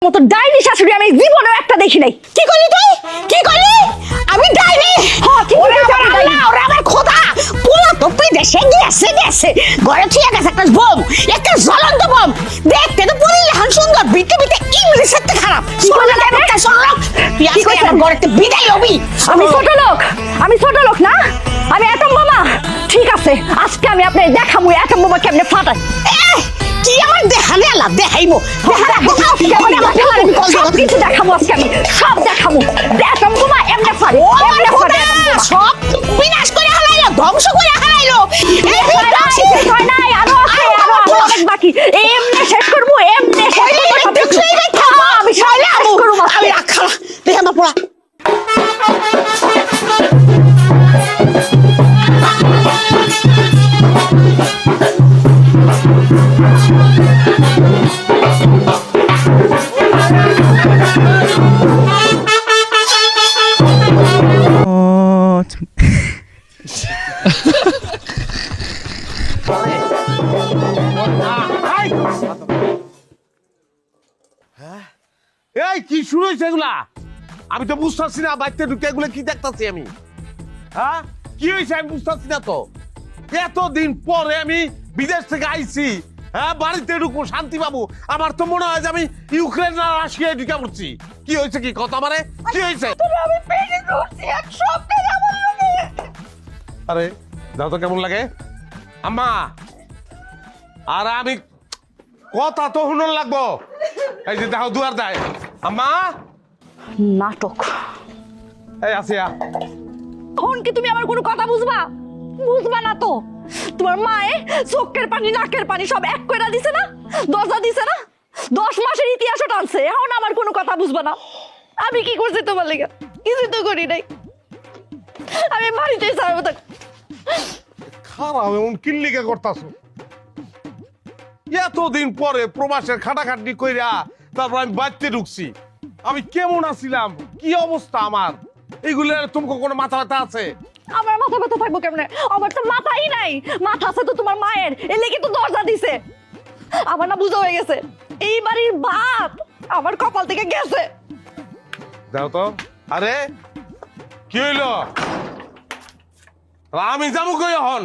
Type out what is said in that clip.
মতো ডাইনি শাশুড়ি আমি জীবনেও একটা দেখি নাই। কি করলি তুই? কি করলি? আমি ডাইনি? হ্যাঁ, কি ওরে করলি? আমার আল্লাহ, ওরে আমার খোদা, পুরো তো বিদেশে গেছে ঘরে থুয়ে গেছে একটা বোম, একটা জ্বলন্ত বোম। দেখতে তো পরিলেহান সুন্দর, বিতে ইংলিশের থেকে খারাপ। করলেন কেন? তুই আজকে করছেন? আমার ঘরেতে বিদায় হবি। আমি ছোট লোক না, আমি এটম বোমা। ঠিক আছে, আজকে আমি আপনার দেখামু এটম বোমা কেমনে ফাটাই। কি আমার দেখালে আল্লাহ দেখাইবো। সব কিছু দেখাবো আজকে, আমি সব দেখাবো। এটম বোমা এমনে ফাটে, ও আমার এমনে খোদা, ফাটে এটম বোমা। সব বিনাশ করে হারাইলো, ধ্বংস করে হারাইলো। এই শেষ হয় নাই, আরো আছে, আরো অনেক বাকি। এমনে শেষ করবো, এমনে শেষ করবো সব কিছু। আমি সব শেষ করবো আজকে। আমি রাখা দেখে আমার পড়া। এই কি শুরু হয়েছে এগুলা? আমি তো বুঝতেছি না, বাড়িতে ঢুকে এগুলো কি দেখতেছি আমি। হ্যাঁ, কি হয়েছে আমি বুঝতেছি না তো। এতদিন পরে আমি বিদেশ থেকে আইছি, হ্যাঁ বাড়িতে ঢুকবো, শান্তি পাবো। আমার তো মনে হয় যে আমি ইউক্রেন আর রাশিয়ায় ঢুকে পড়ছি। কি হয়েছে, কি কথা মানে কি হয়েছে? আমি পেটে ধরছি এক সপ্তাহ আমার লাগে। আরে দাও তো কেমন লাগে আম্মা। আর আমি কথা তো শুনন লাগবো। এই যে দেখো দুয়ার দেয় আম্মা। নাটক। এই আসিয়া, এখন কি তুমি আমার কোনো কথা বুঝবা না তো? তোমার মায়ে চোখের পানি নাকের পানি সব এক কইরা দিছে না, দরজা দিছে না, 10 মাসের ইতিহাসও টানছে। এখন আমার কোনো কথা বুঝবা না। আমি কি করছি তোমার লেগে? কিছু তো করি নাই। আমি বাড়িতে যাবো। খারাপ এমন কিল্লিকে করতাছো। এতদিন পরে প্রবাসের খাটাখাটনি কইরা তারপর আমি বাড়িতে ঢুকছি। আমি কেমন আছিলাম, কি অবস্থা আমার, এইগুলোর তোমাকে কোনো মাথা ব্যথা আছে? আমার মাথা ব্যথা থাকবো কেমনে? আমার তো মাথাই নাই। মাথা আছে তো তোমার মায়ের, এ লেগে তো দরজা দিছে। আমার না বুঝা হয়ে গেছে, এই বাড়ির বাপ আমার কপাল থেকে গেছে। দাও তো। আরে কি হইলো? আমি যাবো কই এখন?